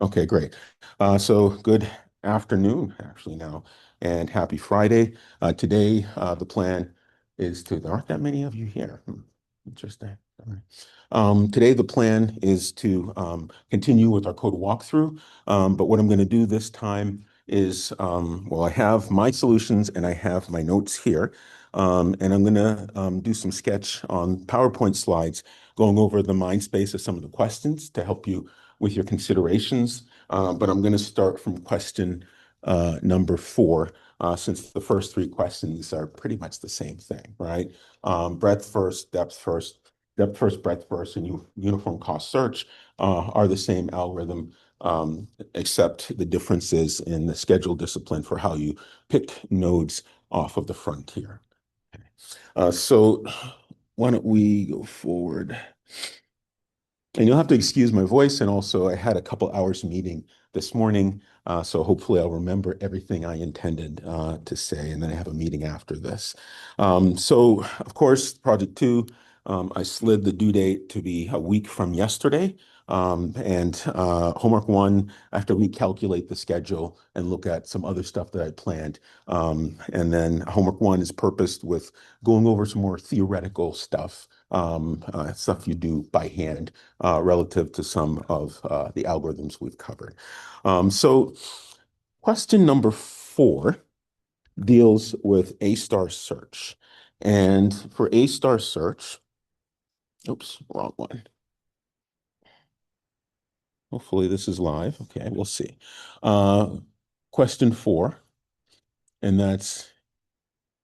Okay, great. So good afternoon, actually now, and happy Friday. Today, the plan is to, there aren't that many of you here. Interesting. All right. Today, the plan is to continue with our code walkthrough. But what I'm going to do this time is, well, I have my solutions and I have my notes here. And I'm going to do some sketch on PowerPoint slides, going over the mind space of some of the questions to help you with your considerations. But I'm going to start from question number 4, since the first 3 questions are pretty much the same thing, right? Breadth first, depth first, breadth first, and uniform cost search are the same algorithm, except the differences in the schedule discipline for how you pick nodes off of the frontier. Okay. So why don't we go forward? And you'll have to excuse my voice. And also, I had a couple hours meeting this morning. So hopefully, I'll remember everything I intended to say. And then I have a meeting after this. So, of course, project 2, I slid the due date to be a week from yesterday. And homework 1, I have to recalculate the schedule and look at some other stuff that I planned. And then homework 1 is purposed with going over some more theoretical stuff, stuff you do by hand relative to some of the algorithms we've covered. So question number 4 deals with A-star search. And for A-star search, oops, wrong one. Hopefully this is live. Okay, we'll see. Question 4, and that's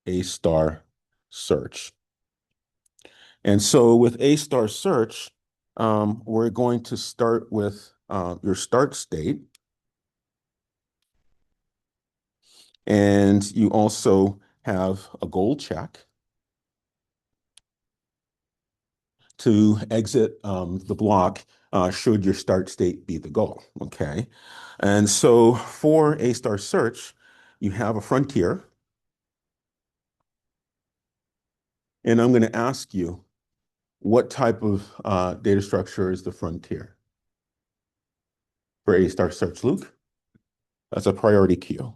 A-star search. And so with A-star search, we're going to start with your start state. And you also have a goal check to exit the block should your start state be the goal, okay? And so for A-star search, you have a frontier. And I'm going to ask you, what type of data structure is the frontier for A-star search, Luke? That's a priority queue.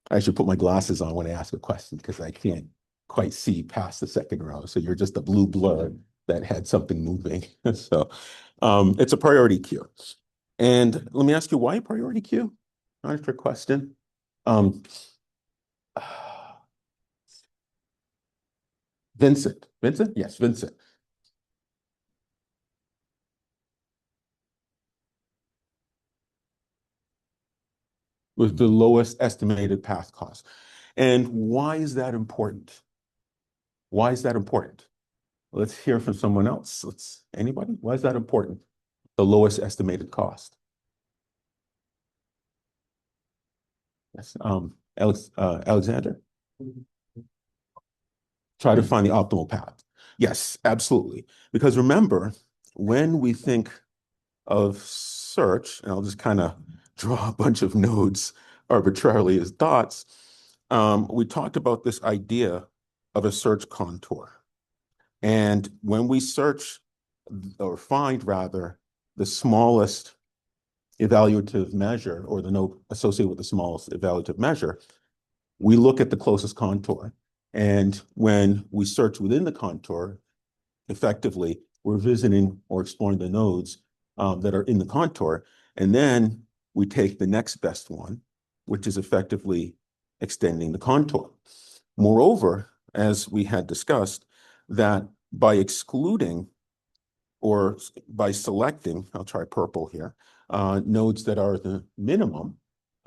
I should put my glasses on when I ask a question because I can't quite see past the second row. So you're just a blue blur that had something moving. So it's a priority queue. And let me ask you, why priority queue? Not a trick question. Um, Vincent. Vincent? Yes, Vincent. With the lowest estimated path cost. And why is that important? Why is that important? Let's hear from someone else. Anybody? Why is that important? The lowest estimated cost. Yes. Alexander, try to find the optimal path. Yes, absolutely. Because remember, when we think of search, and I'll just kind of draw a bunch of nodes arbitrarily as dots, we talked about this idea of a search contour. And when we search or find rather the smallest evaluative measure or the node associated with the smallest evaluative measure, we look at the closest contour. And when we search within the contour, effectively, we're visiting or exploring the nodes that are in the contour. And then we take the next best one, which is effectively extending the contour. Moreover, as we had discussed, that by excluding or by selecting, I'll try purple here, nodes that are the minimum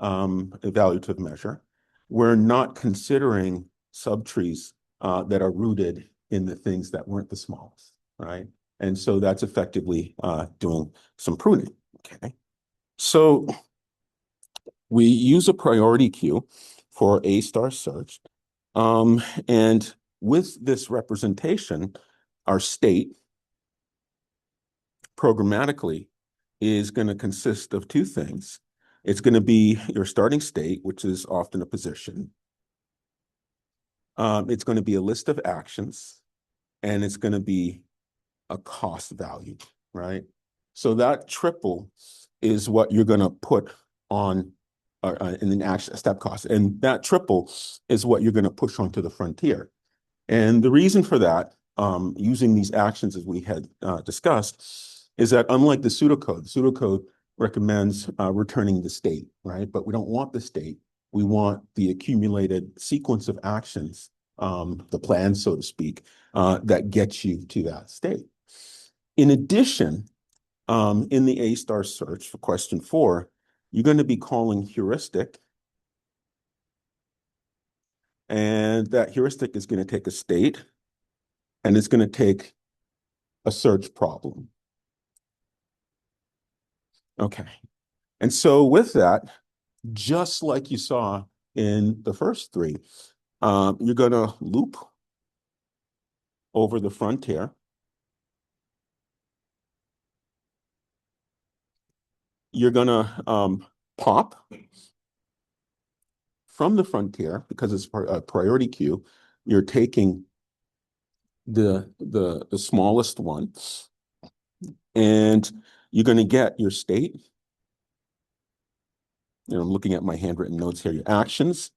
evaluative measure, we're not considering subtrees that are rooted in the things that weren't the smallest, right? And so that's effectively doing some pruning, okay? So we use a priority queue for A-star search. And with this representation, our state programmatically is going to consist of 2 things. It's going to be your starting state, which is often a position. It's going to be a list of actions, and it's going to be a cost value, right? So that triple is what you're going to put on in an actual step cost. And that triple is what you're going to push onto the frontier. And the reason for that, using these actions as we had discussed, is that unlike the pseudocode recommends returning the state, right? But we don't want the state. We want the accumulated sequence of actions, the plan, so to speak, that gets you to that state. In addition, in the A-star search for question 4, you're going to be calling heuristic. And that heuristic is going to take a state, and it's going to take a search problem. Okay. And so with that, just like you saw in the first 3, you're going to loop over the frontier. You're going to pop from the frontier because it's a priority queue. You're taking the smallest one, and you're going to get your state. I'm looking at my handwritten notes here, your actions,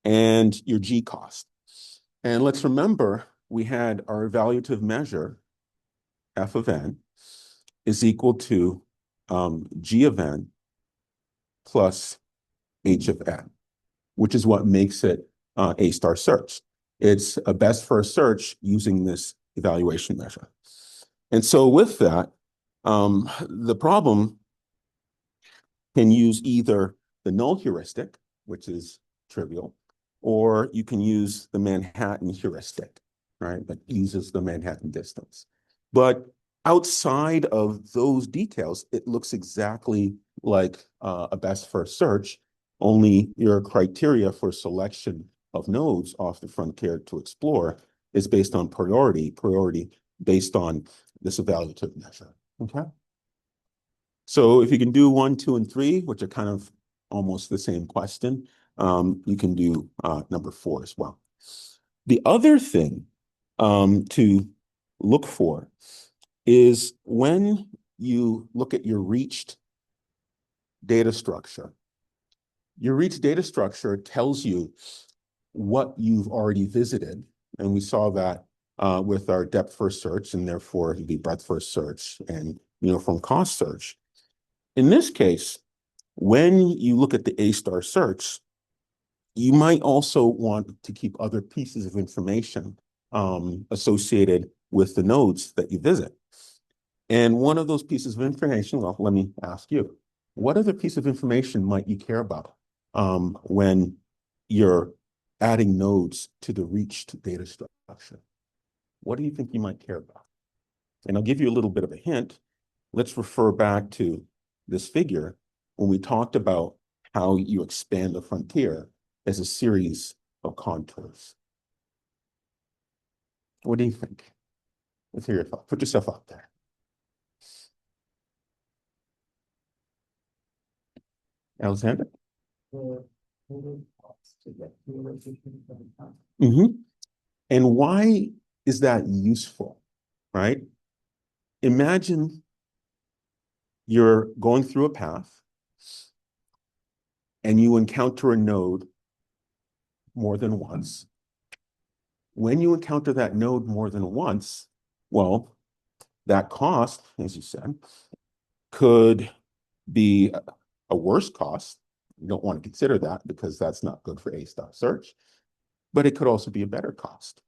and your G cost. And let's remember, we had our evaluative measure, f of n, is equal to G of n plus H of n, which is what makes it A-star search. It's a best first search using this evaluation measure. And so with that, the problem can use either the null heuristic, which is trivial, or you can use the Manhattan heuristic, right? That uses the Manhattan distance. But outside of those details, it looks exactly like a best first search, only your criteria for selection of nodes off the frontier to explore is based on priority based on this evaluative measure, okay? So if you can do 1, 2, and 3, which are kind of almost the same question, you can do number 4 as well. The other thing to look for is when you look at your reached data structure. Your reached data structure tells you what you've already visited, and we saw that with our depth first search, and therefore it'd be breadth first search and uniform cost search. In this case, when you look at the A-star search, you might also want to keep other pieces of information associated with the nodes that you visit. And one of those pieces of information, well, let me ask you, what other piece of information might you care about when you're adding nodes to the reached data structure? What do you think you might care about? And I'll give you a little bit of a hint. Let's refer back to this figure when we talked about how you expand the frontier as a series of contours. What do you think? Let's hear your thoughts. Put yourself out there. Alexander? Mm-hmm. And why is that useful, right? Imagine you're going through a path and you encounter a node more than once. When you encounter that node more than once, well, that cost, as you said, could be a worse cost. You don't want to consider that because that's not good for A-star search, but it could also be a better cost,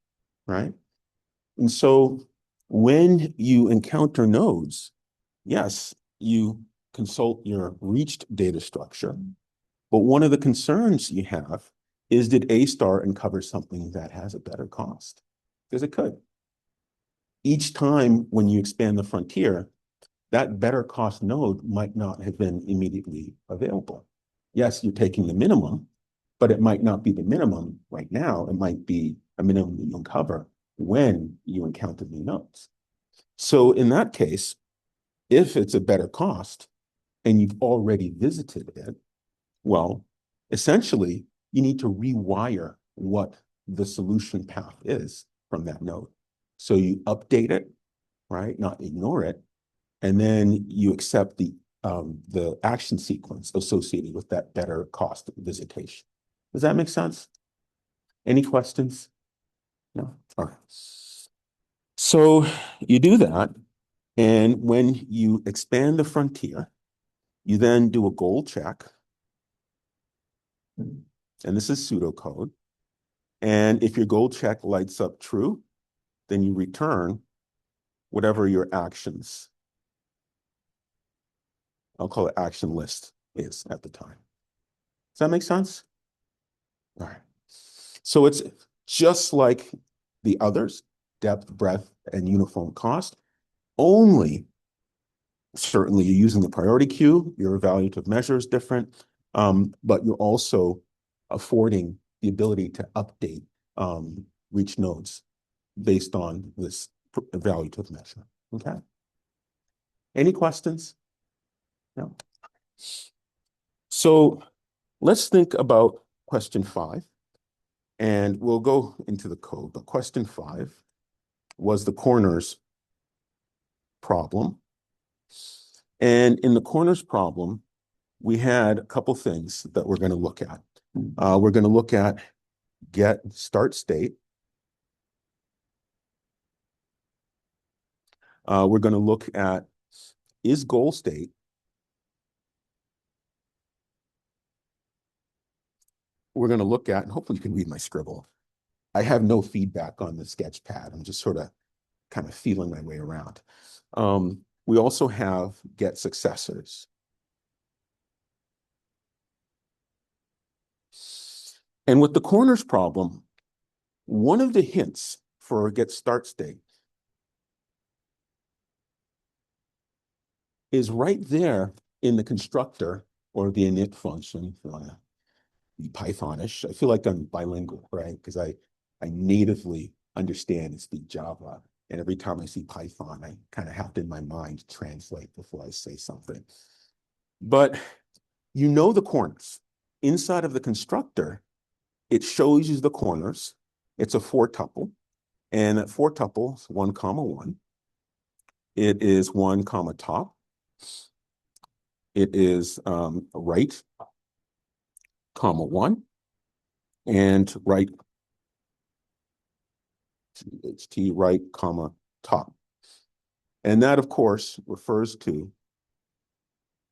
right? And so when you encounter nodes, yes, you consult your reached data structure, but one of the concerns you have is, did A-star uncover something that has a better cost? Because it could. Each time when you expand the frontier, that better cost node might not have been immediately available. Yes, you're taking the minimum, but it might not be the minimum right now. It might be a minimum that you uncover when you encounter new nodes. So in that case, if it's a better cost and you've already visited it, well, essentially, you need to rewire what the solution path is from that node. So you update it, right? Not ignore it. And then you accept the action sequence associated with that better cost of visitation. Does that make sense? Any questions? No? All right. So you do that. And when you expand the frontier, you then do a goal check. And this is pseudocode. And if your goal check lights up true, then you return whatever your actions, I'll call it action list, is at the time. Does that make sense? All right. So it's just like the others, depth, breadth, and uniform cost, only certainly you're using the priority queue, your evaluative measure is different, but you're also affording the ability to update reach nodes based on this evaluative measure. Okay. Any questions? No. So let's think about question 5, and we'll go into the code. But question 5 was the corners problem. And in the corners problem, we had a couple things that we're going to look at. We're going to look at get start state. We're going to look at is goal state. We're going to look at, and hopefully you can read my scribble. I have no feedback on the sketch pad. I'm just sort of kind of feeling my way around. We also have get successors. And with the corners problem, one of the hints for get start state is right there in the constructor or the init function, if you want to be Pythonish. I feel like I'm bilingual, right? Because I natively understand and speak Java. And every time I see Python, I kind of have to, in my mind, translate before I say something. But you know the corners. Inside of the constructor, it shows you the corners. It's a 4-tuple. And that 4-tuple is 1, 1. It is 1, top. It is right, 1, and right, ht right, top. And that, of course, refers to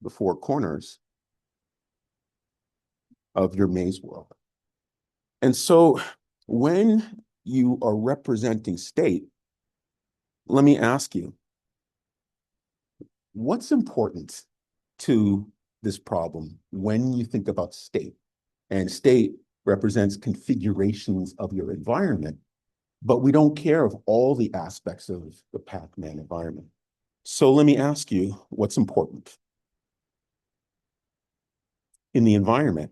the 4 corners of your maze world. And so when you are representing state, let me ask you, what's important to this problem when you think about state? And state represents configurations of your environment, but we don't care of all the aspects of the Pacman environment. So let me ask you, what's important in the environment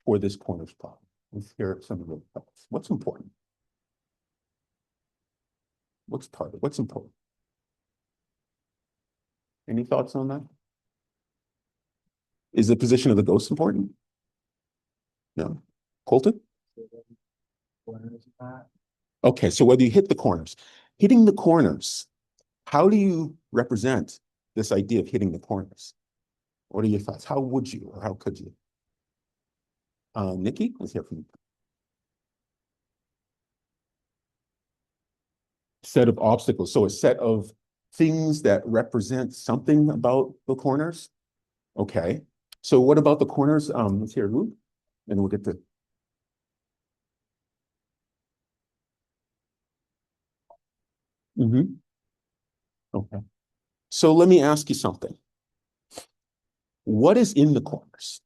for this corners problem? Let's hear some of the thoughts. What's important? What's target? What's important? Any thoughts on that? Is the position of the ghost important? No. Colton? Okay, so whether you hit the corners, hitting the corners, how do you represent this idea of hitting the corners? What are your thoughts? How would you, or how could you? Nikki, let's hear from you. Set of obstacles. So a set of things that represent something about the corners. Okay. So what about the corners? Let's hear Luke, and we'll get to. Okay. So let me ask you something. What is in the corners?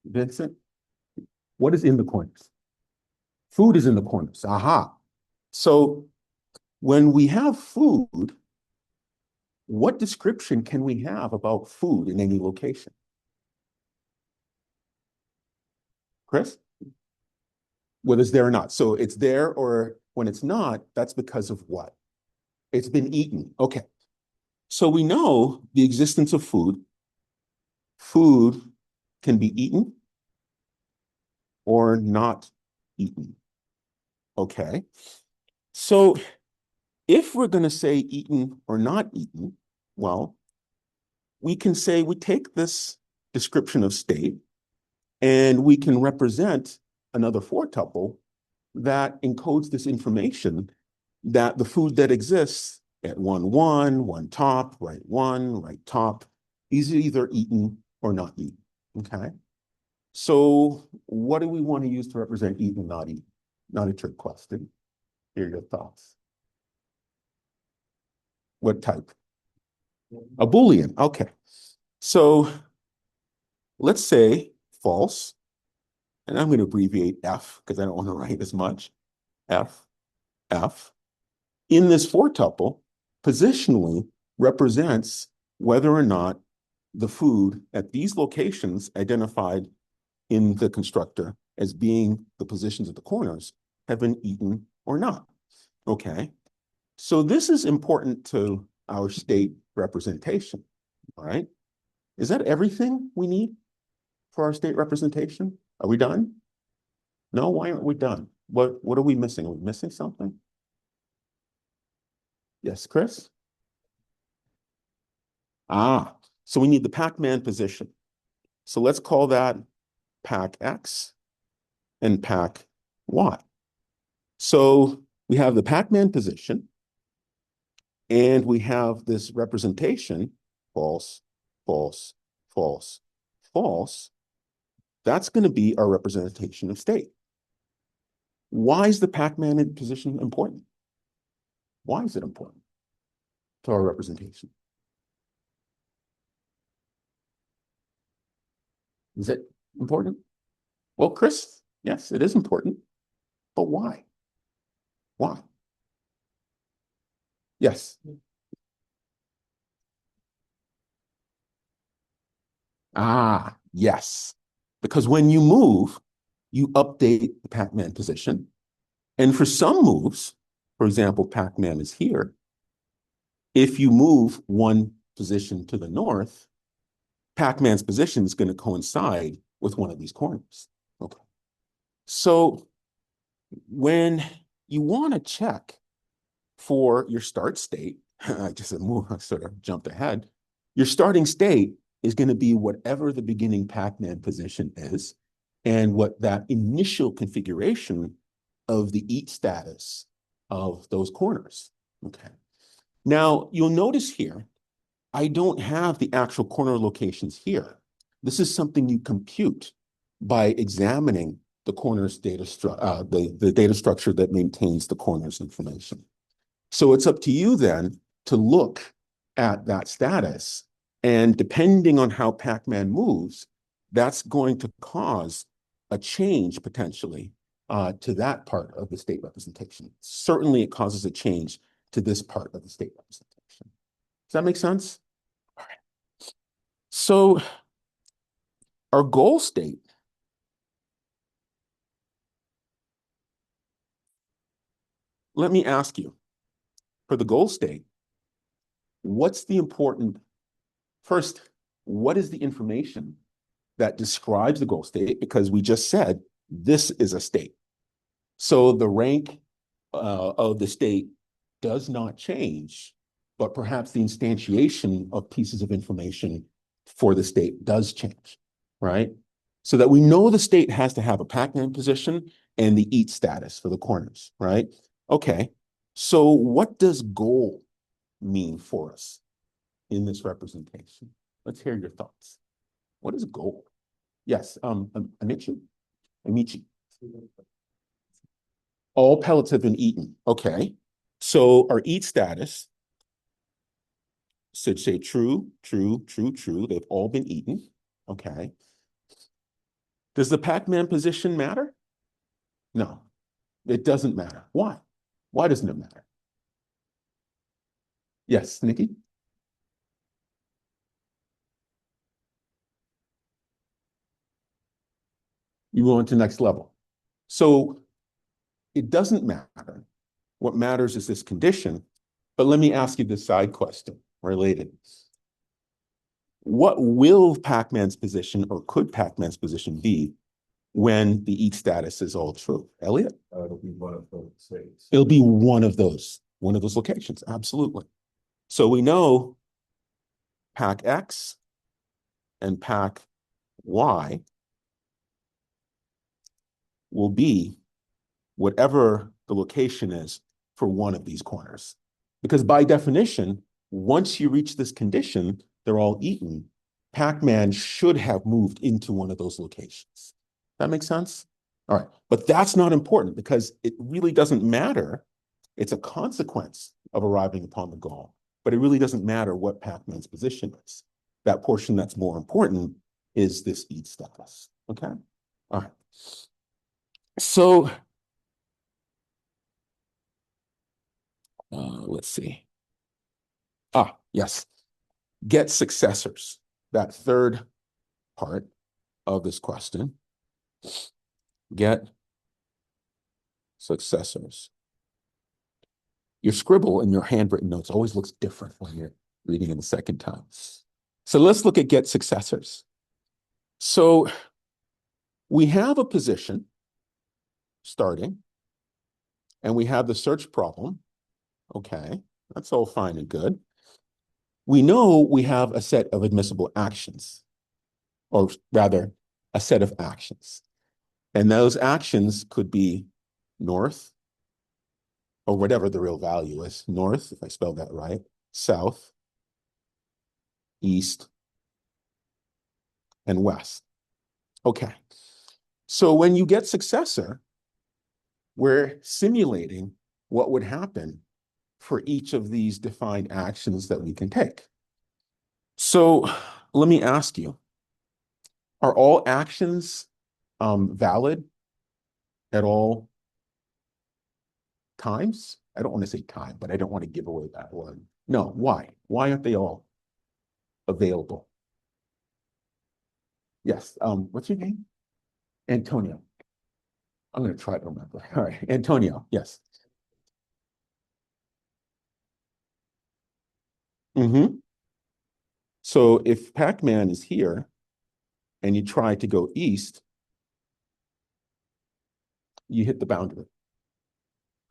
Vincent, what is in the corners? Food is in the corners. Aha. So when we have food, what description can we have about food in any location? Chris? Whether it's there or not. So it's there, or when it's not, that's because of what? It's been eaten. Okay. So we know the existence of food. Food can be eaten or not eaten. Okay. So if we're going to say eaten or not eaten, well, we can say we take this description of state and we can represent another four-tuple that encodes this information that the food that exists at 1, 1, 1 top, right 1, right top, is either eaten or not eaten, okay? So what do we want to use to represent eaten, not eaten? Not a trick question. Here are your thoughts. What type? A Boolean, okay. So let's say false, and I'm going to abbreviate F because I don't want to write as much. F, F. In this four-tuple, positionally represents whether or not the food at these locations identified in the constructor as being the positions at the corners have been eaten or not. Okay, so this is important to our state representation, all right? Is that everything we need for our state representation? Are we done? No, why aren't we done? What are we missing? Are we missing something? Yes, Chris? So we need the Pacman position. So let's call that Pac X and Pac Y. So we have the Pacman position, and we have this representation, false, false, false, false. That's going to be our representation of state. Why is the Pacman position important? Why is it important to our representation? Is it important? Well, Chris, yes, it is important. But why? Why? Yes. Yes. Because when you move, you update the Pacman position. And for some moves, for example, Pacman is here. If you move one position to the north, Pacman's position is going to coincide with one of these corners. Okay. So when you want to check for your start state, I sort of jumped ahead. Your starting state is going to be whatever the beginning Pacman position is and what that initial configuration of the eat status of those corners. Okay. Now, you'll notice here, I don't have the actual corner locations here. This is something you compute by examining the corners data, the data structure that maintains the corners information. So it's up to you then to look at that status. And depending on how Pacman moves, that's going to cause a change potentially to that part of the state representation. Certainly it causes a change to this part of the state representation. Does that make sense? All right. So our goal state, let me ask you, for the goal state, what's the important, first, what is the information that describes the goal state? Because we just said this is a state. So the rank of the state does not change, but perhaps the instantiation of pieces of information for the state does change, right? So that we know the state has to have a Pacman position and the eat status for the corners, right? Okay, so what does goal mean for us in this representation? Let's hear your thoughts. What is goal? Yes, Amici? All pellets have been eaten. Okay, so our eat status should say true, true, true, true. They've all been eaten. Okay. Does the Pacman position matter? No, it doesn't matter. Why? Why doesn't it matter? Yes, Nikki? You go into next level. So it doesn't matter. What matters is this condition. But let me ask you this side question related. What will Pacman's position or could Pacman's position be when the eat status is all true? Elliot? It'll be one of those states. It'll be one of those. one of those locations, absolutely. So we know pack X and pack Y will be whatever the location is for one of these corners. Because by definition, once you reach this condition, they're all eaten. Pacman should have moved into one of those locations. That makes sense? All right. But that's not important because it really doesn't matter. It's a consequence of arriving upon the goal, but it really doesn't matter what Pacman's position is. That portion that's more important is this eat status. Okay? All right. So let's see. Yes. Get successors. That third part of this question. Get successors. Your scribble in your handwritten notes always looks different when you're reading it the second time. So let's look at get successors. So we have a position starting, and we have the search problem. Okay, that's all fine and good. We know we have a set of admissible actions, or rather, a set of actions. And those actions could be north, or whatever the real value is, north, if I spelled that right, south, east, and west. Okay. So when you get successor, we're simulating what would happen for each of these defined actions that we can take. So let me ask you, are all actions valid at all times? I don't want to say time, but I don't want to give away that one. No, why? Why aren't they all available? Yes. What's your name? Antonio. I'm going to try to remember. All right. Antonio. Yes. So if Pacman is here and you try to go east, you hit the boundary.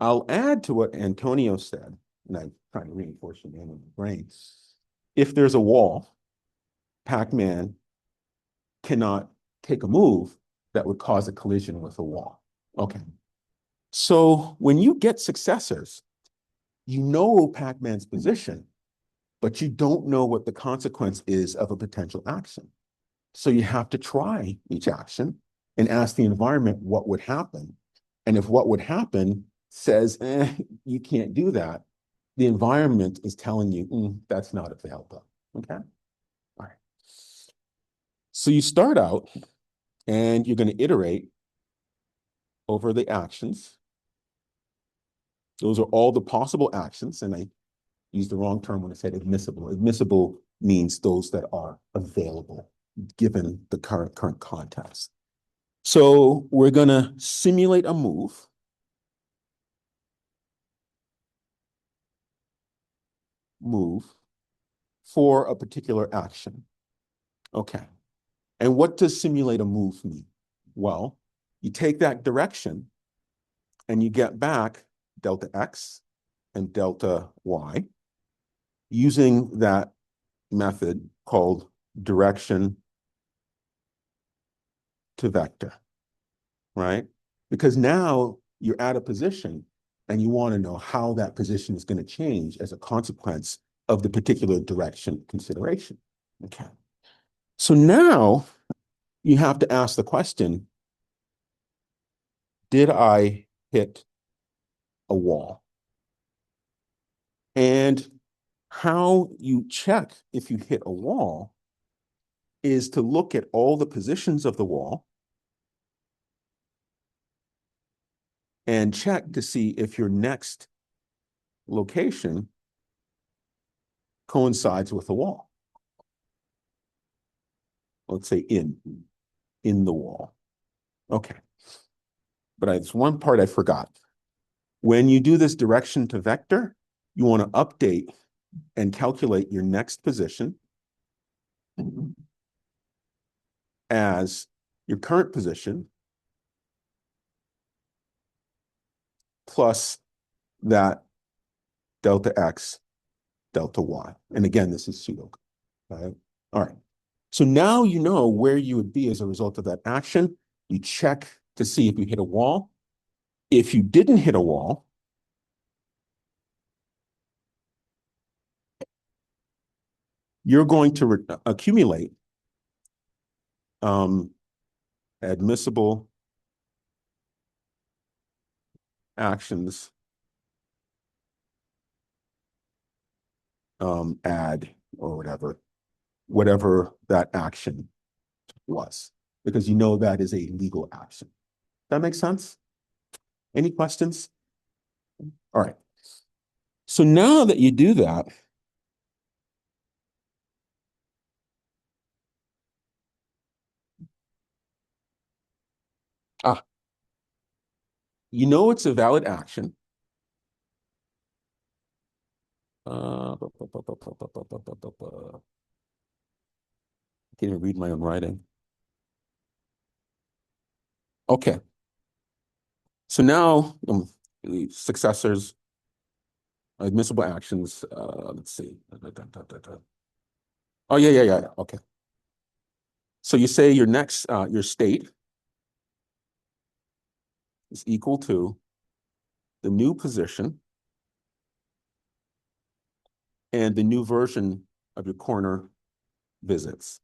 I'll add to what Antonio said, and I'm trying to reinforce your name in my brain. If there's a wall, Pacman cannot take a move that would cause a collision with a wall. Okay. So when you get successors, you know Pacman's position, but you don't know what the consequence is of a potential action. So you have to try each action and ask the environment what would happen. And if what would happen says, you can't do that, the environment is telling you, that's not available. Okay? All right. So you start out and you're going to iterate over the actions. Those are all the possible actions. And I used the wrong term when I said admissible. Admissible means those that are available given the current context. So we're going to simulate a move. For a particular action. Okay. And what does simulate a move mean? Well, you take that direction and you get back delta x and delta y using that method called direction to vector, right? Because now you're at a position and you want to know how that position is going to change as a consequence of the particular direction consideration. Okay. So now you have to ask the question, did I hit a wall? And how you check if you hit a wall is to look at all the positions of the wall and check to see if your next location coincides with the wall. Let's say in the wall. Okay. But there's one part I forgot. When you do this direction to vector, you want to update and calculate your next position as your current position plus that delta x, delta y. And again, this is pseudo. Right? All right. So now you know where you would be as a result of that action. You check to see if you hit a wall. If you didn't hit a wall, you're going to accumulate admissible actions, add or whatever that action was, because you know that is a legal action. That makes sense? Any questions? All right. So now that you do that, you know it's a valid action. I can't even read my own writing. Okay. So now successors, admissible actions. Let's see. Oh, yeah. Okay. So you say your next, your state is equal to the new position and the new version of your corner visits.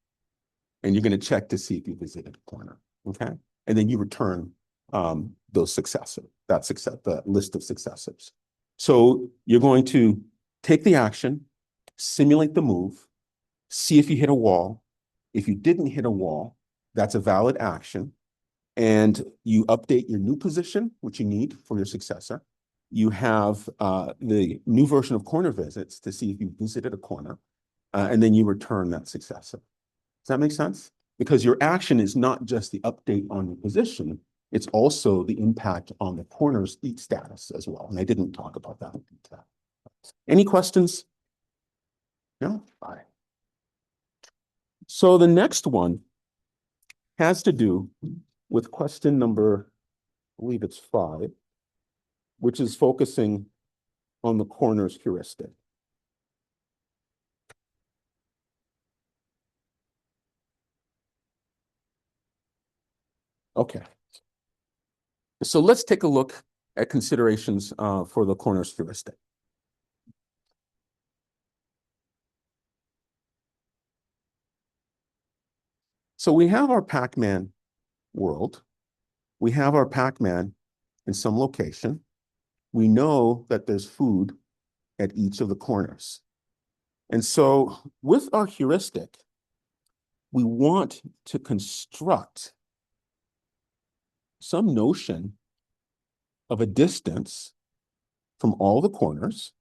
And you're going to check to see if you visited a corner. Okay. And then you return those successors, the list of successors. So you're going to take the action, simulate the move, see if you hit a wall. If you didn't hit a wall, that's a valid action. And you update your new position, which you need for your successor. You have the new version of corner visits to see if you visited a corner, and then you return that successor. Does that make sense? Because your action is not just the update on your position, it's also the impact on the corner's status as well. And I didn't talk about that in detail. Any questions? No? All right. So the next one has to do with question number, I believe it's 5, which is focusing on the corner's heuristic. Okay. So let's take a look at considerations for the corner's heuristic. So we have our Pacman world. We have our Pacman in some location. We know that there's food at each of the corners. And so with our heuristic, we want to construct some notion of a distance from all the corners,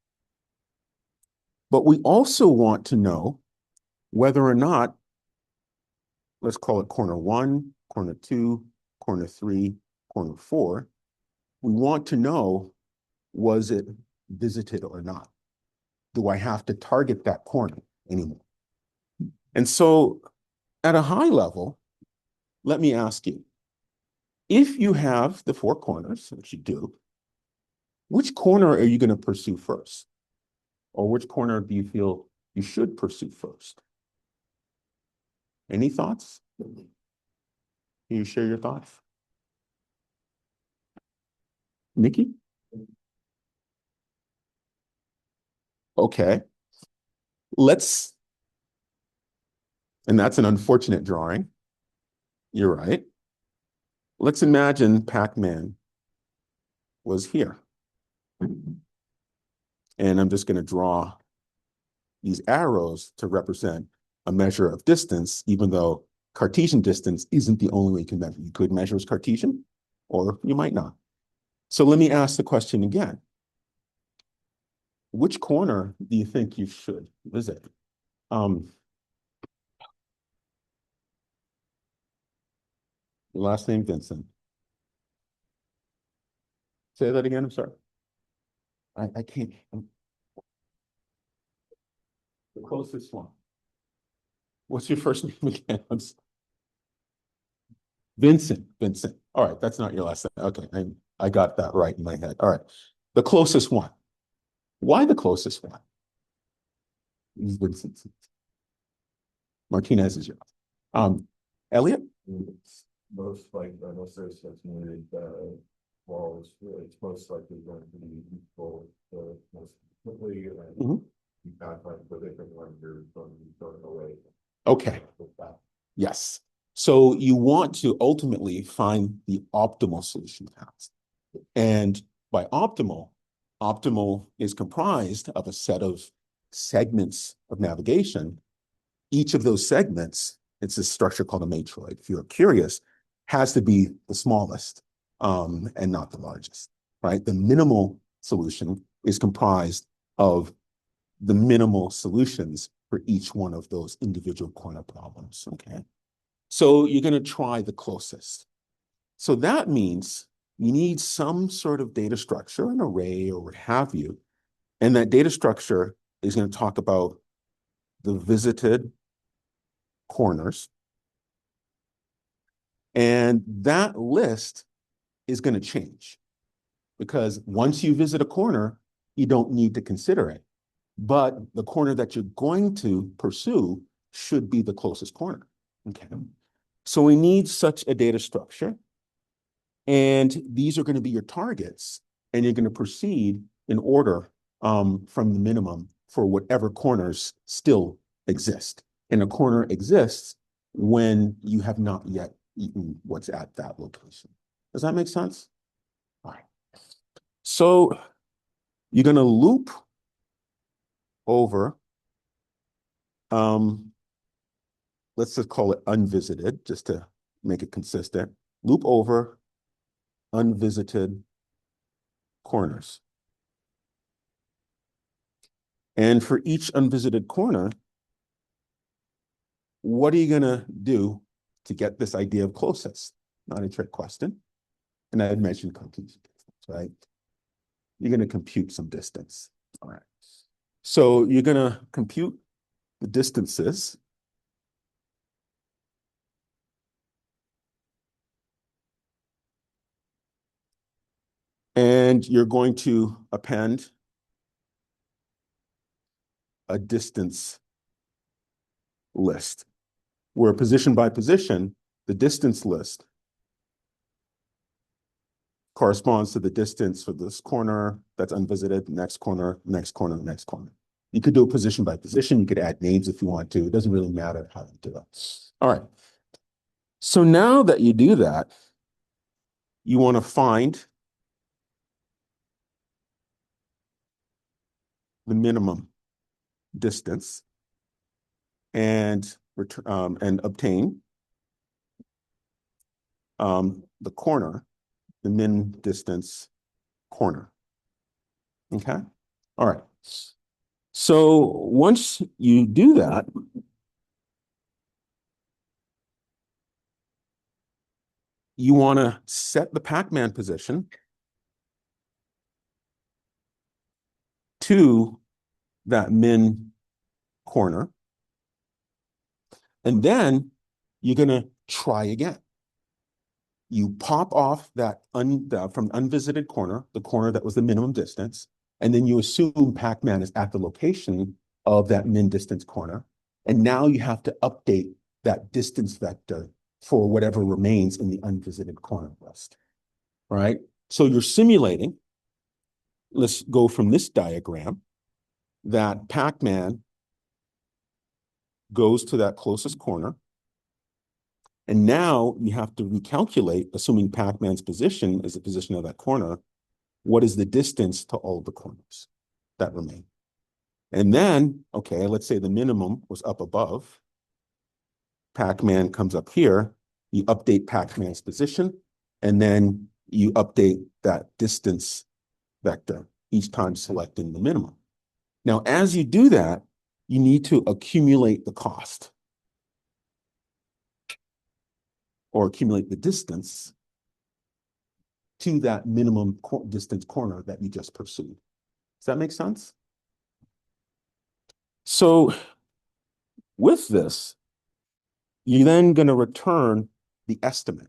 but we also want to know whether or not, let's call it corner 1, corner 2, corner 3, corner 4, we want to know, was it visited or not? Do I have to target that corner anymore? And so at a high level, let me ask you, if you have the 4 corners, which you do, which corner are you going to pursue first? Or which corner do you feel you should pursue first? Any thoughts? Can you share your thoughts? Nikki? Okay. And that's an unfortunate drawing. You're right. Let's imagine Pacman was here. And I'm just going to draw these arrows to represent a measure of distance, even though Cartesian distance isn't the only way you can measure. You could measure as Cartesian, or you might not. So let me ask the question again. Which corner do you think you should visit? Your last name, Vincent. Say that again, I'm sorry. I can't. The closest one. What's your first name again? Vincent. Vincent. All right, that's not your last name. Okay, I got that right in my head. All right. The closest one. Why the closest one? Martinez is yours. Elliot? It's most likely, unless there's such needed walls, it's most likely going to be equal the most quickly and you can't find the different one you're going to be throwing away. Okay. Yes. So you want to ultimately find the optimal solution path. And by optimal, optimal is comprised of a set of segments of navigation. Each of those segments, it's a structure called a matroid, if you're curious, has to be the smallest and not the largest, right? The minimal solution is comprised of the minimal solutions for each one of those individual corner problems, okay? So you're going to try the closest. So that means you need some sort of data structure, an array or what have you, and that data structure is going to talk about the visited corners. And that list is going to change because once you visit a corner, you don't need to consider it. But the corner that you're going to pursue should be the closest corner. Okay. So we need such a data structure. And these are going to be your targets. And you're going to proceed in order from the minimum for whatever corners still exist. And a corner exists when you have not yet eaten what's at that location. Does that make sense? All right. So you're going to loop over, let's just call it unvisited, just to make it consistent. Loop over unvisited corners. And for each unvisited corner, what are you going to do to get this idea of closest? Not a trick question. And I had mentioned compute distance, right? You're going to compute some distance. All right. So you're going to compute the distances. And you're going to append a distance list, where position by position, the distance list corresponds to the distance for this corner that's unvisited, next corner, next corner, next corner. You could do it position by position. You could add names if you want to. It doesn't really matter how you do it. All right. So now that you do that, you want to find the minimum distance and obtain the corner, the min distance corner. Okay. All right. So once you do that, you want to set the Pacman position to that min corner. And then you're going to try again. You pop off that from unvisited corner, the corner that was the minimum distance, and then you assume Pacman is at the location of that min distance corner. And now you have to update that distance vector for whatever remains in the unvisited corner list, right? So you're simulating, let's go from this diagram, that Pacman goes to that closest corner. And now you have to recalculate, assuming Pacman's position is the position of that corner, what is the distance to all the corners that remain? And then, okay, let's say the minimum was up above. Pacman comes up here, you update Pacman's position, and then you update that distance vector, each time selecting the minimum. Now, as you do that, you need to accumulate the cost or accumulate the distance to that minimum distance corner that you just pursued. Does that make sense? So with this, you're then going to return the estimate.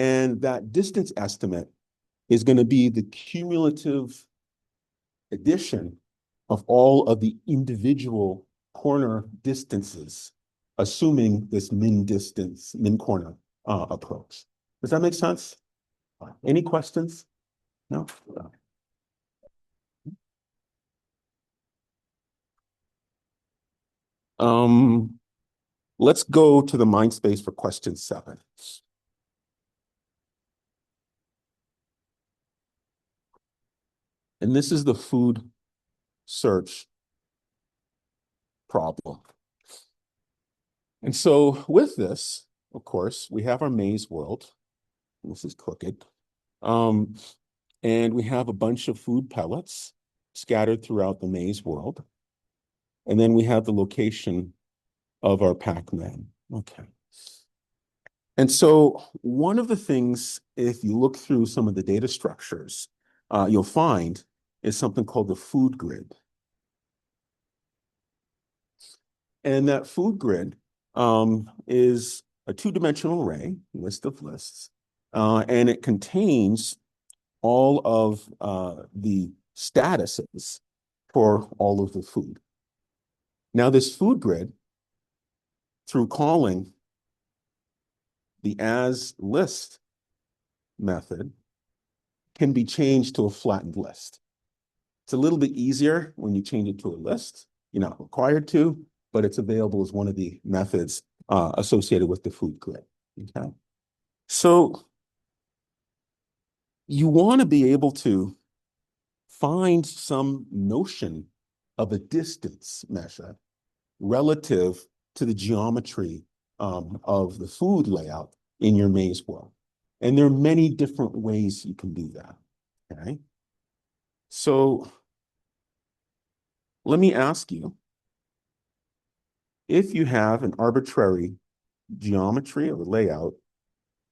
And that distance estimate is going to be the cumulative addition of all of the individual corner distances, assuming this min corner approach. Does that make sense? Any questions? No? Let's go to the mind space for question 7. And this is the food search problem. And so with this, of course, we have our maze world. This is crooked. And we have a bunch of food pellets scattered throughout the maze world. And then we have the location of our Pacman. Okay. And so one of the things, if you look through some of the data structures, you'll find is something called the food grid. And that food grid is a two-dimensional array, list of lists, and it contains all of the statuses for all of the food. Now, this food grid, through calling the as list method, can be changed to a flattened list. It's a little bit easier when you change it to a list. You're not required to, but it's available as one of the methods associated with the food grid. Okay. So you want to be able to find some notion of a distance measure relative to the geometry of the food layout in your maze world. And there are many different ways you can do that. Okay. So let me ask you, if you have an arbitrary geometry or layout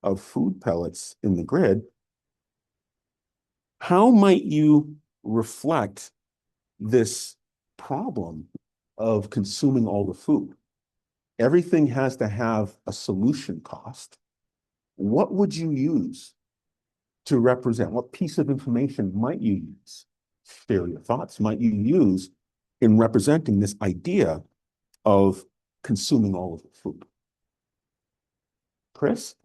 of food pellets in the grid, how might you reflect this problem of consuming all the food? Everything has to have a solution cost. What would you use to represent? What piece of information might you use? Share your thoughts. Might you use in representing this idea of consuming all of the food? Chris?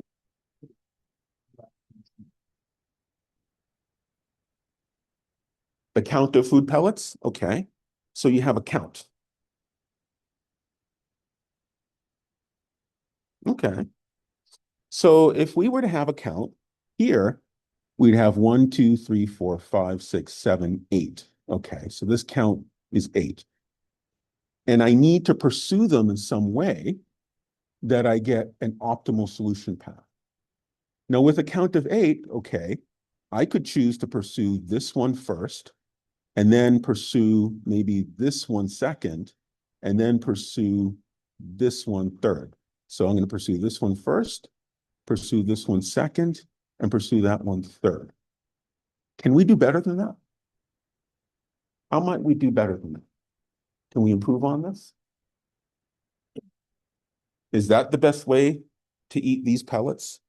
The count of food pellets? Okay. So you have a count. Okay. So if we were to have a count here, we'd have 1, 2, 3, 4, 5, 6, 7, 8. Okay. So this count is 8. And I need to pursue them in some way that I get an optimal solution path. Now, with a count of 8, okay, I could choose to pursue this one first, and then pursue maybe this one second, and then pursue this one third. So I'm going to pursue this one first, pursue this one second, and pursue that one third. Can we do better than that? How might we do better than that? Can we improve on this? Is that the best way to eat these pellets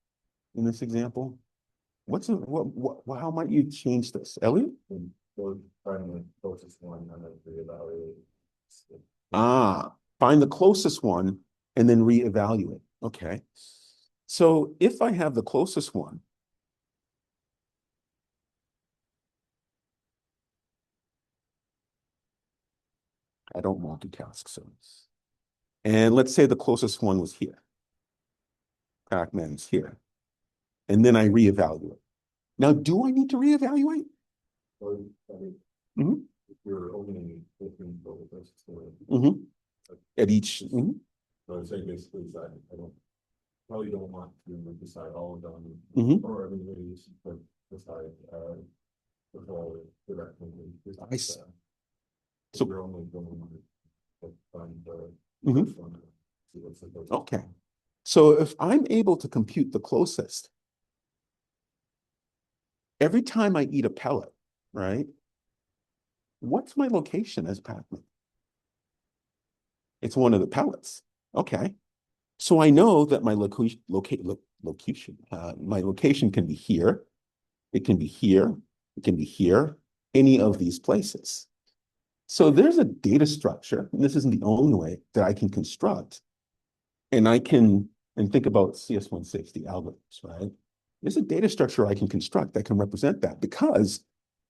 in this example? How might you change this? Elliot? Or find the closest one and then reevaluate. Find the closest one and then reevaluate. Okay. So if I have the closest one, I don't multitask, so. And let's say the closest one was here. Pacman's here. And then I reevaluate. Now, do I need to reevaluate? Or, I mean, Mhm. if you're only looking for the first story. At each. So I'm saying basically is that I probably don't want to decide all of them, or I mean, maybe you should decide the whole directly. I see. So you're only going to find the first one. See what's the closest. Okay. So if I'm able to compute the closest, every time I eat a pellet, right? What's my location as Pacman? It's one of the pellets. Okay. So I know that my location. My location can be here, it can be here, it can be here, any of these places. So there's a data structure, and this isn't the only way that I can construct, and think about CS160 algorithms, right? There's a data structure I can construct that can represent that because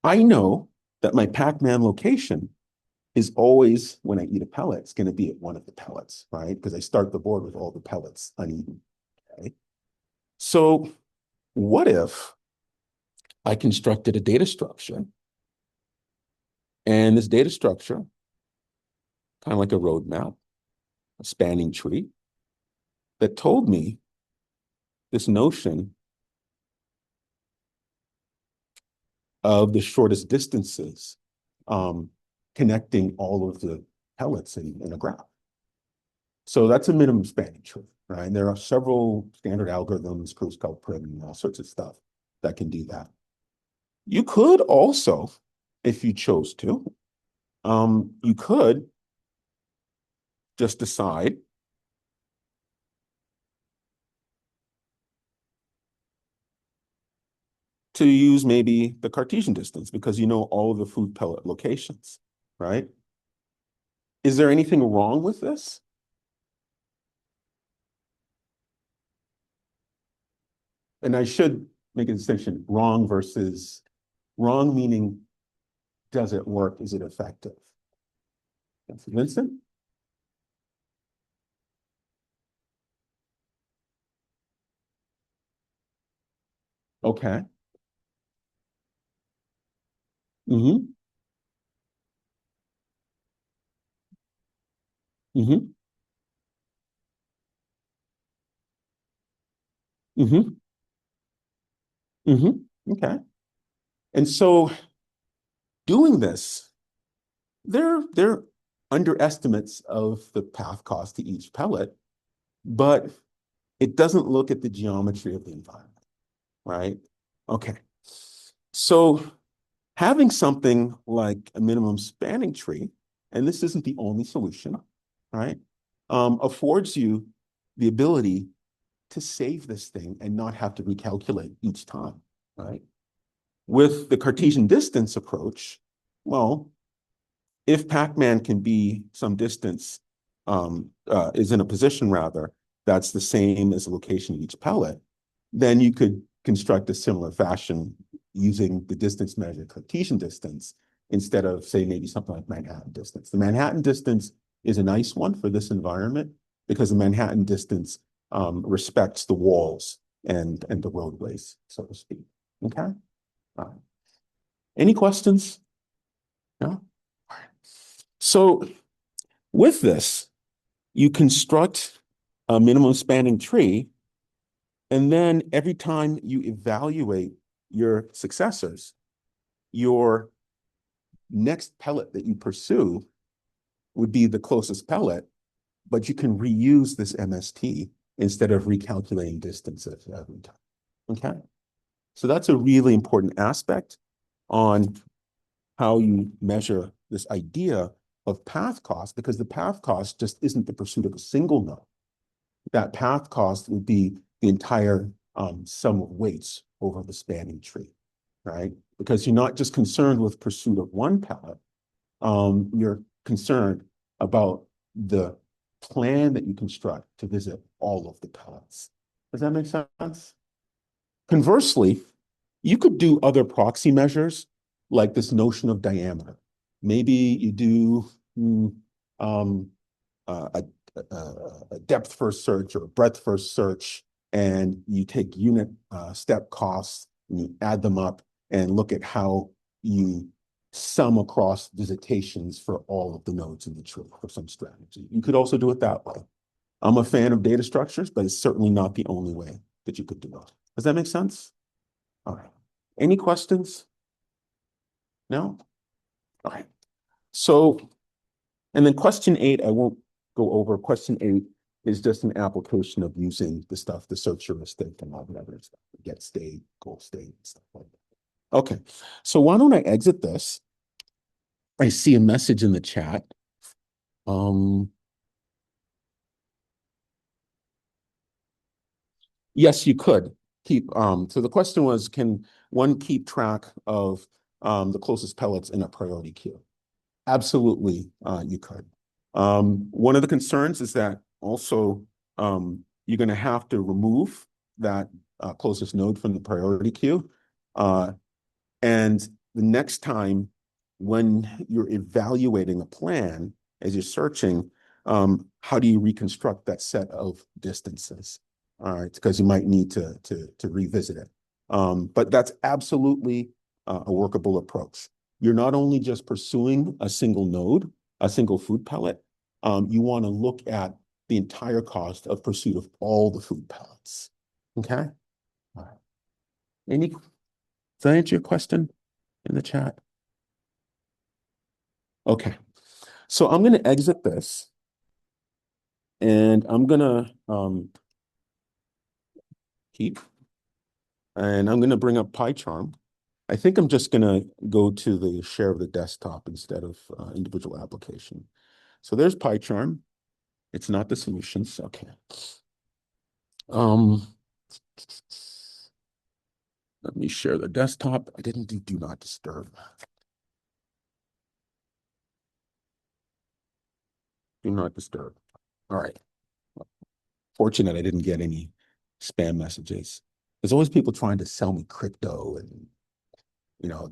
I know that my Pacman location is always, when I eat a pellet, it's going to be at one of the pellets, right? Because I start the board with all the pellets uneaten, okay? So what if I constructed a data structure, and this data structure, kind of like a roadmap, a spanning tree, that told me this notion of the shortest distances connecting all of the pellets in a graph. So that's a minimum spanning tree, right? And there are several standard algorithms, Kruskal-Prim, and all sorts of stuff that can do that. You could also, if you chose to, you could just decide to use maybe the Cartesian distance because you know all of the food pellet locations, right? Is there anything wrong with this? And I should make a distinction, wrong versus wrong meaning, does it work? Is it effective? That's Vincent? Okay. Mm-hmm. Mm-hmm. Mm-hmm. Mm-hmm. Okay. And so doing this, they're underestimates of the path cost to each pellet, but it doesn't look at the geometry of the environment, right? Okay. So having something like a minimum spanning tree, and this isn't the only solution, right? Affords you the ability to save this thing and not have to recalculate each time, right? With the Cartesian distance approach, well, if Pacman can be some distance, is in a position rather, that's the same as the location of each pellet, then you could construct a similar fashion using the distance measure Cartesian distance instead of, say, maybe something like Manhattan distance. The Manhattan distance is a nice one for this environment because the Manhattan distance respects the walls and the roadways, so to speak. Okay? All right. Any questions? No? All right. So with this, you construct a minimum spanning tree, and then every time you evaluate your successors, your next pellet that you pursue would be the closest pellet, but you can reuse this MST instead of recalculating distances every time. Okay? So that's a really important aspect on how you measure this idea of path cost, because the path cost just isn't the pursuit of a single node. That path cost would be the entire sum of weights over the spanning tree, right? Because you're not just concerned with pursuit of one pellet, you're concerned about the plan that you construct to visit all of the pellets. Does that make sense? Conversely, you could do other proxy measures like this notion of diameter. Maybe you do um, a, a depth first search or a breadth first search, and you take unit step costs and you add them up and look at how you sum across visitations for all of the nodes in the tree for some strategy. You could also do it that way. I'm a fan of data structures, but it's certainly not the only way that you could do it. Does that make sense? All right. Any questions? No? All right. So, and then question 8, I won't go over. Question 8 is just an application of using the stuff, the search heuristic and all that other stuff, get state, goal state, and stuff like that. Okay. So why don't I exit this? I see a message in the chat. Um, Yes, you could keep, so the question was, can one keep track of the closest pellets in a priority queue? Absolutely, you could. One of the concerns is that also you're going to have to remove that closest node from the priority queue. Uh, and the next time when you're evaluating a plan, as you're searching, how do you reconstruct that set of distances? All right, because you might need to revisit it. But that's absolutely a workable approach. You're not only just pursuing a single node, a single food pellet, you want to look at the entire cost of pursuit of all the food pellets. Okay? All right. Does that answer your question in the chat? Okay. So I'm going to exit this and I'm going to keep, and I'm going to bring up PyCharm. I think I'm just going to go to the share of the desktop instead of individual application. So there's PyCharm. It's not the solutions. Okay. Um, Let me share the desktop. I didn't do not disturb. Do not disturb. All right. Fortunate I didn't get any spam messages. There's always people trying to sell me crypto, and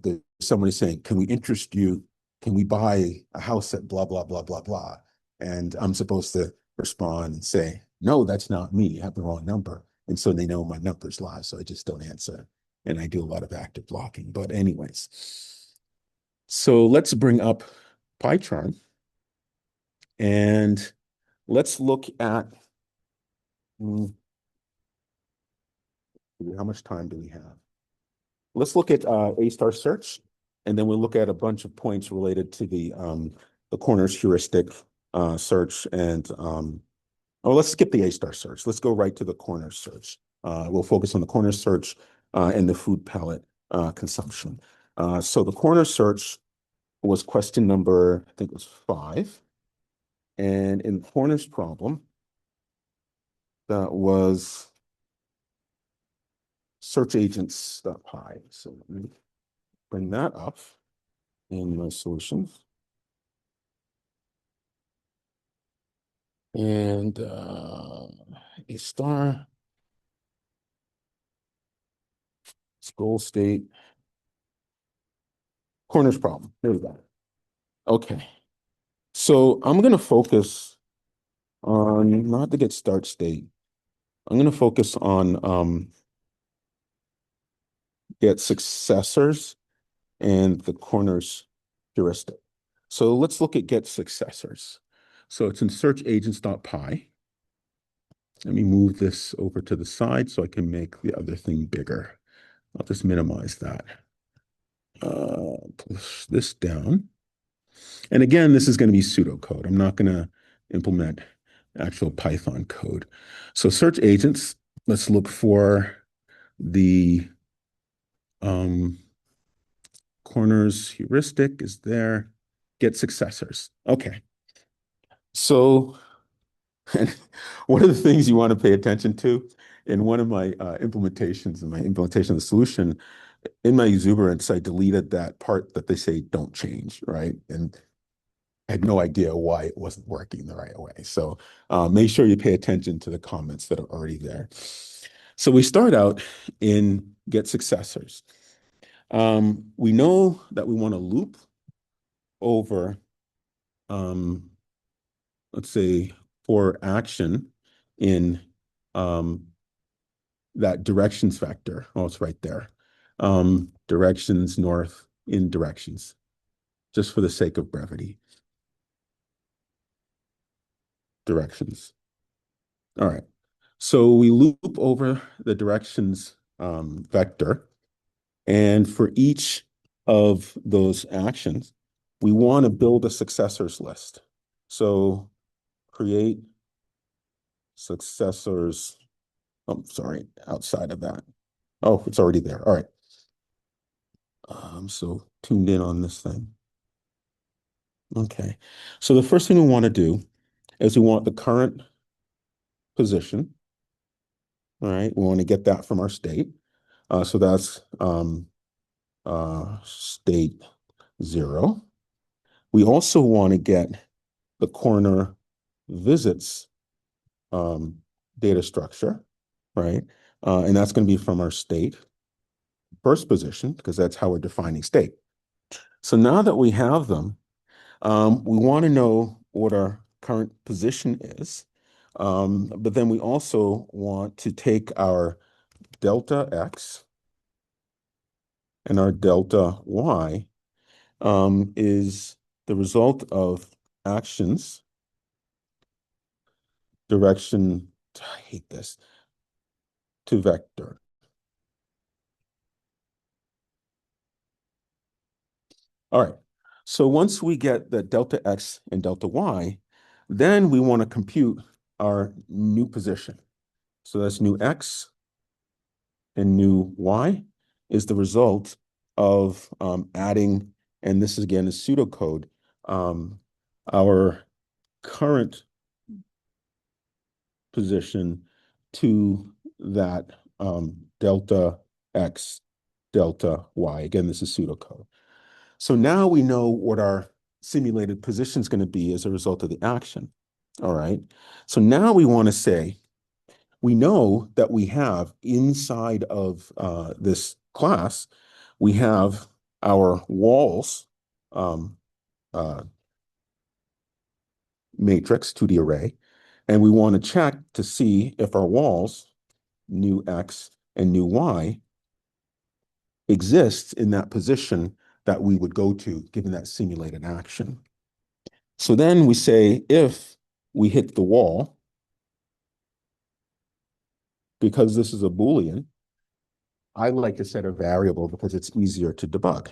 there's somebody saying, can we interest you? Can we buy a house at blah, blah, blah, blah, blah? And I'm supposed to respond and say, no, that's not me. You have the wrong number. And so they know my number's live, so I just don't answer. And I do a lot of active blocking. But anyways, so let's bring up PyCharm and let's look at how much time do we have? Let's look at A-star search, and then we'll look at a bunch of points related to the corners heuristic search. And let's skip the A-star search. Let's go right to the corner search. We'll focus on the corner search and the food pellet consumption. So the corner search was question number, I think it was 5. And in the corners problem, that was search agents.py. So let me bring that up in my solutions. And a star, scroll state, corners problem. There we go. Okay. So I'm going to focus on, not to get start state, I'm going to focus on get successors and the corners heuristic. So let's look at get successors. So it's in search agents.py. Let me move this over to the side so I can make the other thing bigger. I'll just minimize that. Push this down. And again, this is going to be pseudocode. I'm not going to implement actual Python code. So search agents, let's look for the corners heuristic is there. Get successors. Okay. So one of the things you want to pay attention to in one of my implementations, in my implementation of the solution, in my exuberance, I deleted that part that they say don't change, right? And I had no idea why it wasn't working the right way. So make sure you pay attention to the comments that are already there. So we start out in get successors. We know that we want to loop over, let's say, for action in that directions vector. Oh, it's right there. Directions north in directions, just for the sake of brevity. Directions. All right. So we loop over the directions vector. And for each of those actions, we want to build a successors list. So create successors. Oh, sorry, outside of that. Oh, it's already there. All right. So tuned in on this thing. Okay. So the first thing we want to do is we want the current position. All right, we want to get that from our state. So that's state 0. We also want to get the corner visits data structure, right? And that's going to be from our state first position, because that's how we're defining state. So now that we have them, we want to know what our current position is. But then we also want to take our delta x and our delta y is the result of actions, direction, I hate this, to vector. All right, so once we get the delta x and delta y, then we want to compute our new position. So that's new x and new y is the result of adding, and this again is pseudocode, our current position to that delta x, delta y. Again, this is pseudocode. So now we know what our simulated position is going to be as a result of the action. All right. So now we want to say, we know that we have inside of this class, we have our walls uh, matrix, 2D array, and we want to check to see if our walls, new x and new y, exists in that position that we would go to given that simulated action. So then we say if we hit the wall, because this is a Boolean, I like to set a variable because it's easier to debug.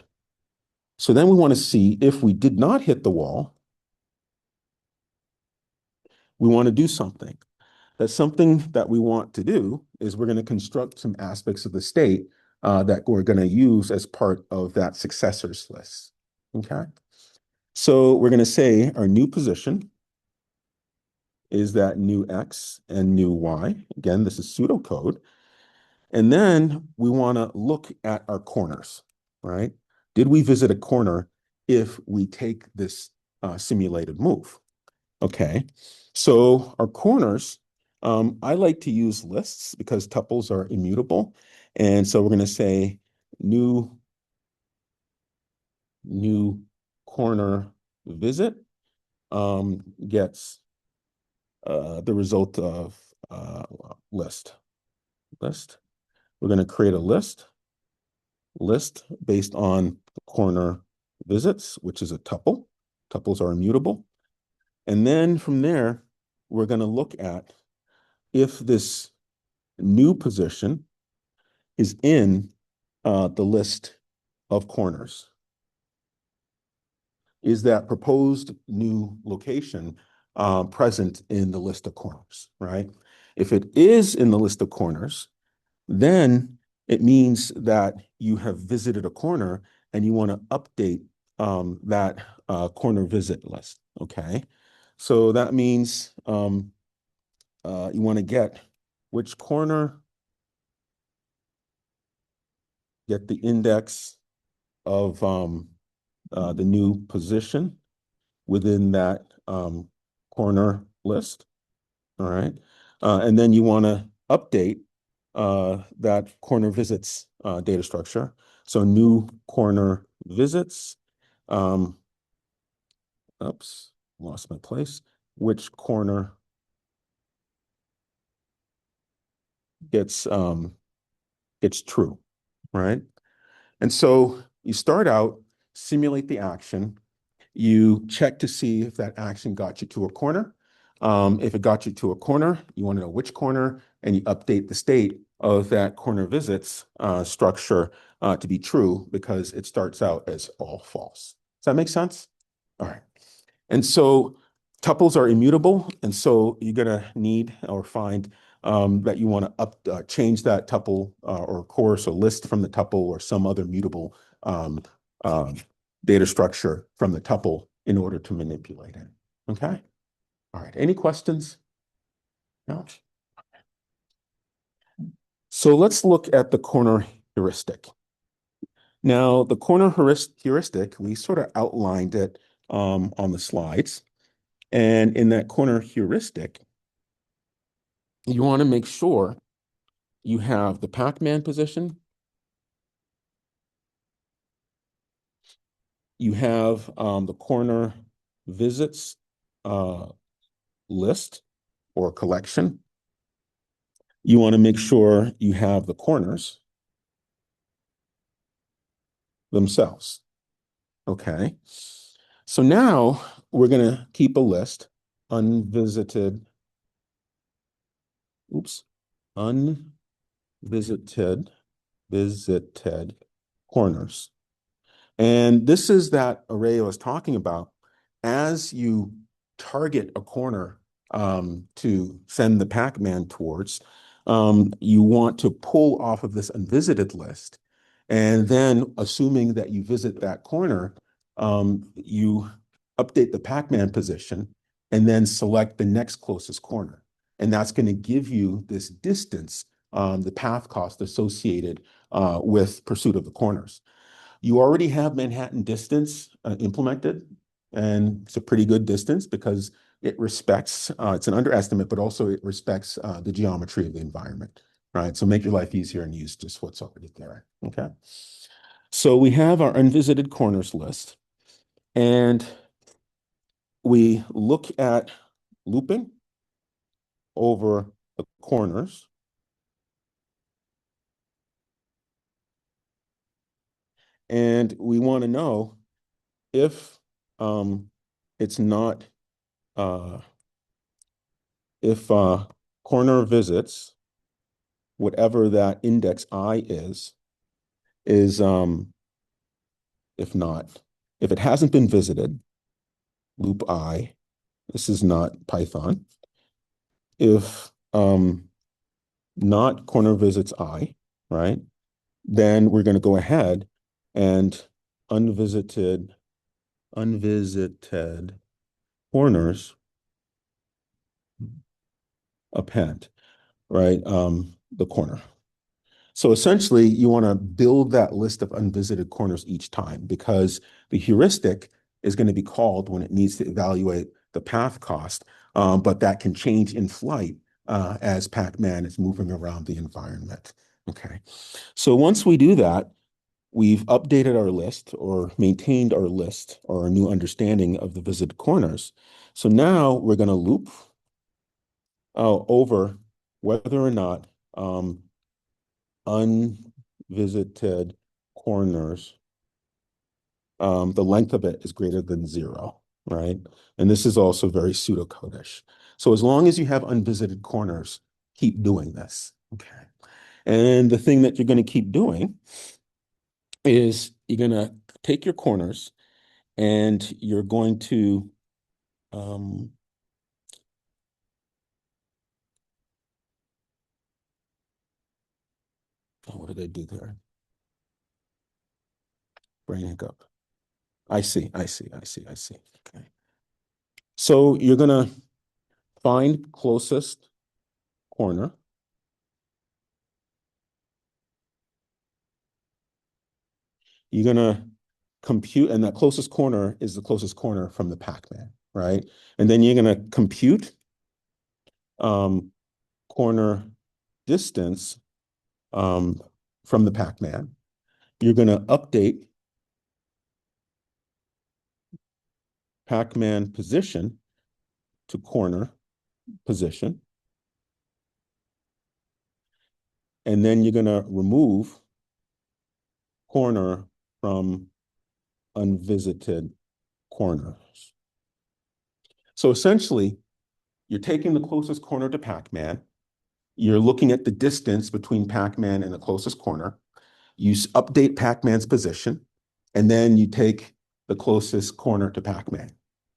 So then we want to see if we did not hit the wall, we want to do something. That's something that we want to do is we're going to construct some aspects of the state that we're going to use as part of that successors list. Okay. So we're going to say our new position is that new x and new y. Again, this is pseudocode. And then we want to look at our corners, right? Did we visit a corner if we take this simulated move? Okay, so our corners, I like to use lists because tuples are immutable. And so we're going to say new corner visit gets the result of list. We're going to create a list based on corner visits, which is a tuple. Tuples are immutable. And then from there, we're going to look at if this new position is in the list of corners. Is that proposed new location present in the list of corners, right? If it is in the list of corners, then it means that you have visited a corner and you want to update that corner visit list, okay? So that means you want to get which corner, get the index of the new position within that corner list, all right? And then you want to update that corner visits data structure. So new corner visits, oops, lost my place. Which corner gets true, right? And so you start out, simulate the action, you check to see if that action got you to a corner. If it got you to a corner, you want to know which corner, and you update the state of that corner visits structure to be true because it starts out as all false. Does that make sense? All right. And so tuples are immutable, and so you're going to need or find that you want to change that tuple or course or list from the tuple or some other mutable data structure from the tuple in order to manipulate it. Okay. All right. Any questions? No. So let's look at the corner heuristic. Now, the corner heuristic, we sort of outlined it on the slides. And in that corner heuristic, you want to make sure you have the Pacman position, you have the corner visits uh, list or collection. You want to make sure you have the corners themselves. Okay. So now we're going to keep a list, unvisited, oops, unvisited, visited corners. And this is that array I was talking about. As you target a corner to send the Pacman towards, you want to pull off of this unvisited list. And then, assuming that you visit that corner, you update the Pacman position and then select the next closest corner. And that's going to give you this distance, the path cost associated with pursuit of the corners. You already have Manhattan distance implemented, and it's a pretty good distance because it respects, it's an underestimate, but also it respects the geometry of the environment, right? So make your life easier and use just what's already there, okay? So we have our unvisited corners list, and we look at looping over the corners, and we want to know if it's not uh, if corner visits, whatever that index I is if not, if it hasn't been visited, loop I, this is not Python. If not corner visits I, right, then we're going to go ahead and unvisited corners append, right, the corner. So essentially, you want to build that list of unvisited corners each time because the heuristic is going to be called when it needs to evaluate the path cost, but that can change in flight as Pacman is moving around the environment. Okay, so once we do that, we've updated our list or maintained our list or our new understanding of the visited corners. So now we're going to loop over whether or not unvisited corners, the length of it is greater than 0, right? And this is also very pseudocodish. So as long as you have unvisited corners, keep doing this, okay? And the thing that you're going to keep doing is you're going to take your corners and you're going to, oh, what did I do there? Brain hiccup. I see. Okay. So you're going to find closest corner. You're going to compute, and that closest corner is the closest corner from the Pacman, right? And then you're going to compute corner distance from the Pacman. You're going to update Pacman position to corner position. And then you're going to remove corner from unvisited corners. So essentially, you're taking the closest corner to Pacman. You're looking at the distance between Pacman and the closest corner. You update Pacman's position, and then you take the closest corner to Pacman,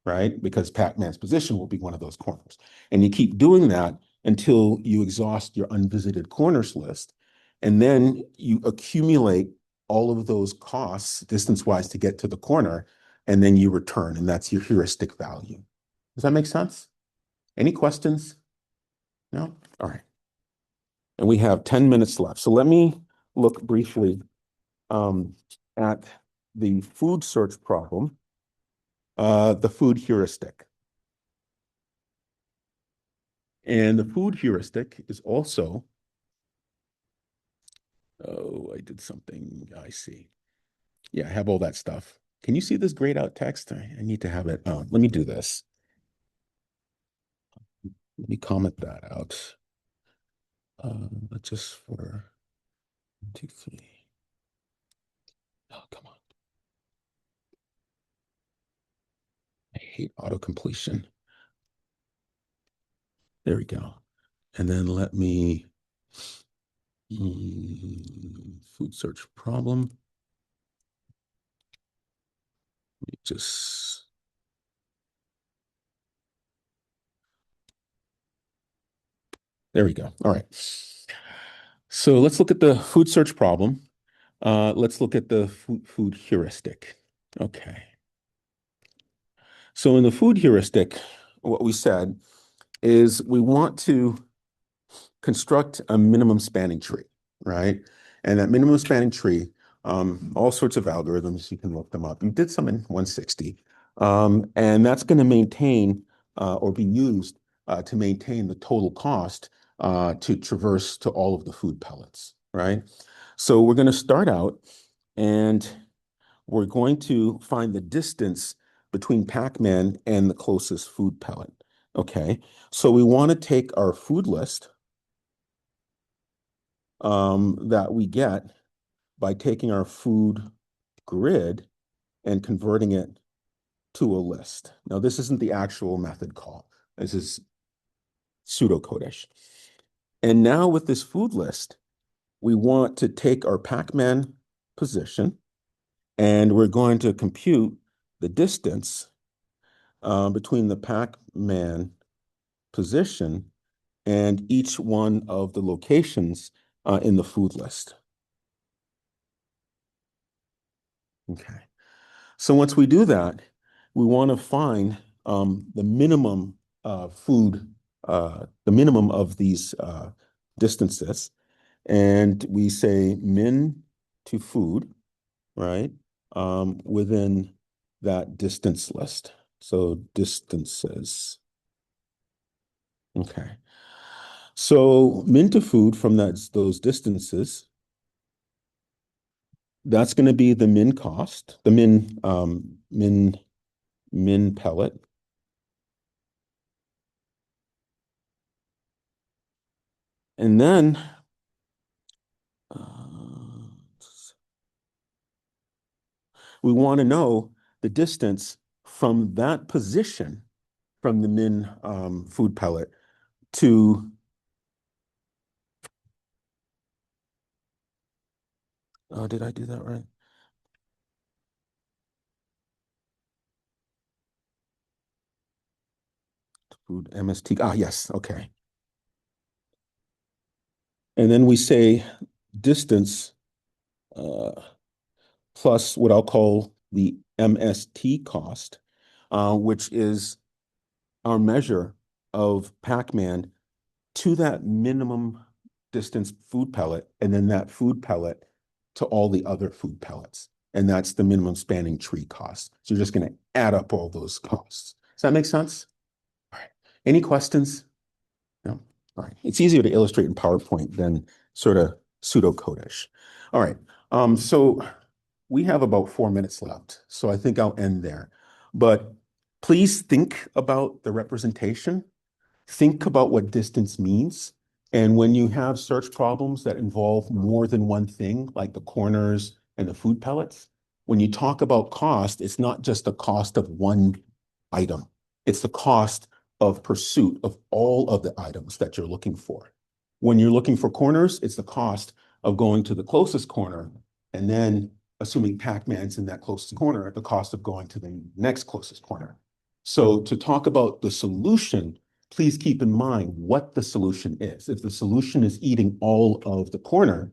right? Because Pacman's position will be one of those corners. And you keep doing that until you exhaust your unvisited corners list. And then you accumulate all of those costs distance-wise to get to the corner, and then you return, and that's your heuristic value. Does that make sense? Any questions? No? All right. And we have 10 minutes left. So let me look briefly at the food search problem, the food heuristic. And the food heuristic is also, oh, I did something, I see. Yeah, I have all that stuff. Can you see this grayed out text? I need to have it. Oh, let me do this. Let me comment that out. Just for 1, 2, 3. Oh, come on. I hate auto-completion. There we go. And then let me food search problem. Just there we go. All right. So let's look at the food search problem. Let's look at the food heuristic. Okay. So in the food heuristic, what we said is we want to construct a minimum spanning tree, right? And that minimum spanning tree, all sorts of algorithms, you can look them up. You did some in 160, and that's going to maintain or be used to maintain the total cost to traverse to all of the food pellets, right? So we're going to start out and we're going to find the distance between Pacman and the closest food pellet. Okay, so we want to take our food list that we get by taking our food grid and converting it to a list. Now, this isn't the actual method call. This is pseudo-code-ish. And now with this food list, we want to take our Pacman position and we're going to compute the distance between the Pacman position and each one of the locations in the food list. Okay. So once we do that, we want to find the minimum the minimum of these distances. And we say min to food, right? Within that distance list. So distances. Okay. So min to food from those distances, that's going to be the min cost, the min pellet. And then we want to know the distance from that position from the min food pellet to did I do that right? Food MST. Yes. Okay. And then we say distance plus what I'll call the MST cost, which is our measure of Pacman to that minimum distance food pellet, and then that food pellet to all the other food pellets. And that's the minimum spanning tree cost. So you're just going to add up all those costs. Does that make sense? All right. Any questions? No. All right. It's easier to illustrate in PowerPoint than sort of pseudo-code-ish. All right. So we have about 4 minutes left. So I think I'll end there. But please think about the representation. Think about what distance means. And when you have search problems that involve more than one thing, like the corners and the food pellets, when you talk about cost, it's not just the cost of one item. It's the cost of pursuit of all of the items that you're looking for. When you're looking for corners, it's the cost of going to the closest corner, and then assuming Pacman's in that closest corner, the cost of going to the next closest corner. So to talk about the solution, please keep in mind what the solution is. If the solution is eating all of the corner,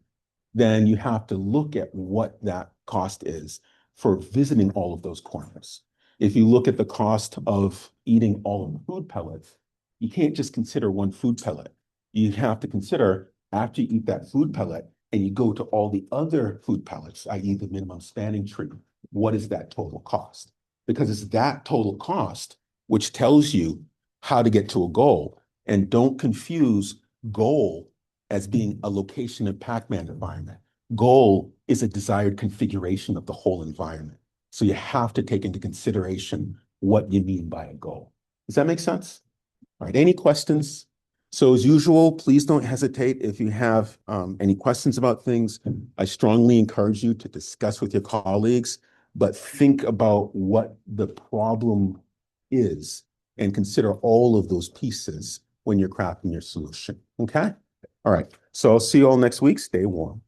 then you have to look at what that cost is for visiting all of those corners. If you look at the cost of eating all of the food pellets, you can't just consider one food pellet. You have to consider After you eat that food pellet and you go to all the other food pellets, i.e. the minimum spanning tree, what is that total cost? Because it's that total cost which tells you how to get to a goal. And don't confuse goal as being a location of Pacman environment. Goal is a desired configuration of the whole environment. So you have to take into consideration what you mean by a goal. Does that make sense? All right, any questions? So as usual, please don't hesitate if you have any questions about things. I strongly encourage you to discuss with your colleagues, but think about what the problem is and consider all of those pieces when you're crafting your solution, okay? All right, so I'll see you all next week. Stay warm.